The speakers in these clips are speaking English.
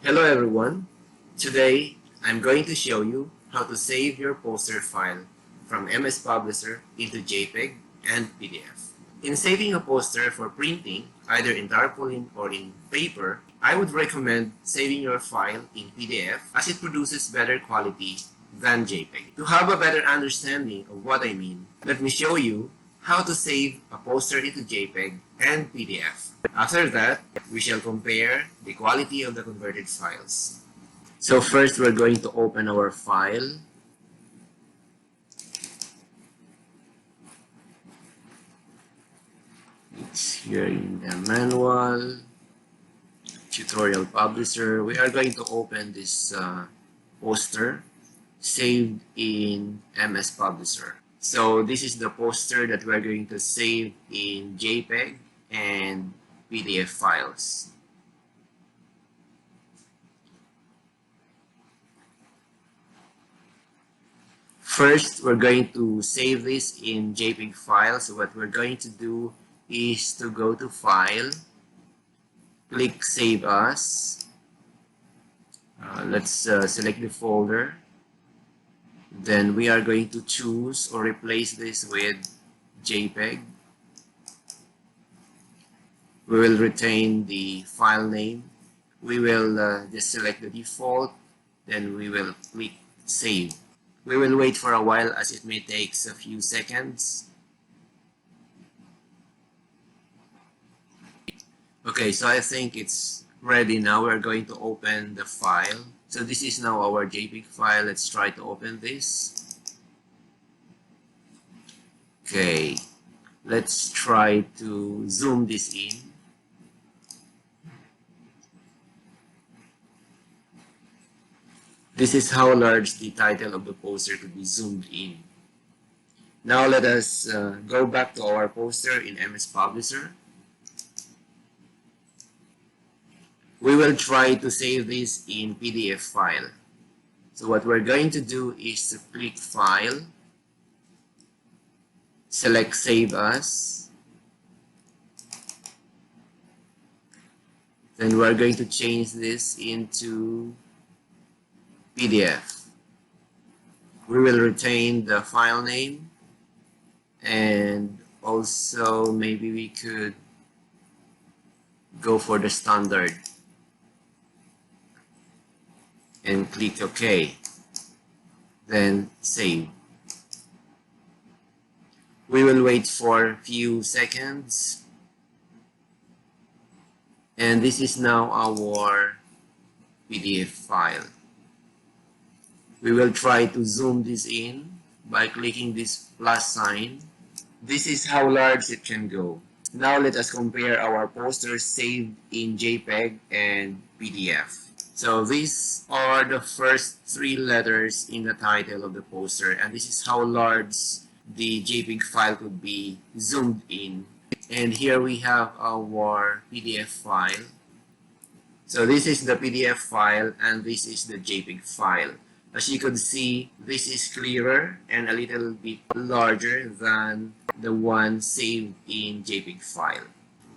Hello everyone. Today I'm going to show you how to save your poster file from MS Publisher into JPEG and PDF. In saving a poster for printing, either in tarpaulin or in paper, I would recommend saving your file in PDF as it produces better quality than JPEG. To have a better understanding of what I mean, let me show you how to save a poster into JPEG and PDF. After that, we shall compare the quality of the converted files. So first, we're going to open our file. It's here in the manual, tutorial publisher. We are going to open this poster saved in MS Publisher. So this is the poster that we're going to save in JPEG and PDF files. First, we're going to save this in JPEG file. So what we're going to do is to go to File, click Save As. Let's select the folder. Then we are going to choose or replace this with JPEG. We will retain the file name. We will just select the default. Then we will click Save. We will wait for a while as it may take a few seconds. Okay, so I think it's ready now. We're going to open the file. So this is now our JPEG file. Let's try to open this. Okay, let's try to zoom this in. This is how large the title of the poster could be zoomed in. Now let us go back to our poster in MS Publisher. We will try to save this in PDF file. So what we're going to do is to click File, select Save As, then we're going to change this into PDF. We will retain the file name, and also maybe we could go for the standard and click OK, then save. We will wait for a few seconds, and this is now our PDF file. We will try to zoom this in by clicking this plus sign. This is how large it can go. Now let us compare our posters saved in JPEG and PDF. So these are the first three letters in the title of the poster, and this is how large the JPEG file could be zoomed in. And here we have our PDF file. So this is the PDF file and this is the JPEG file. As you can see, this is clearer and a little bit larger than the one saved in JPEG file.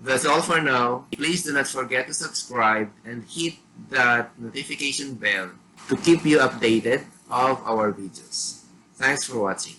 That's all for now. Please do not forget to subscribe and hit that notification bell to keep you updated of our videos. Thanks for watching.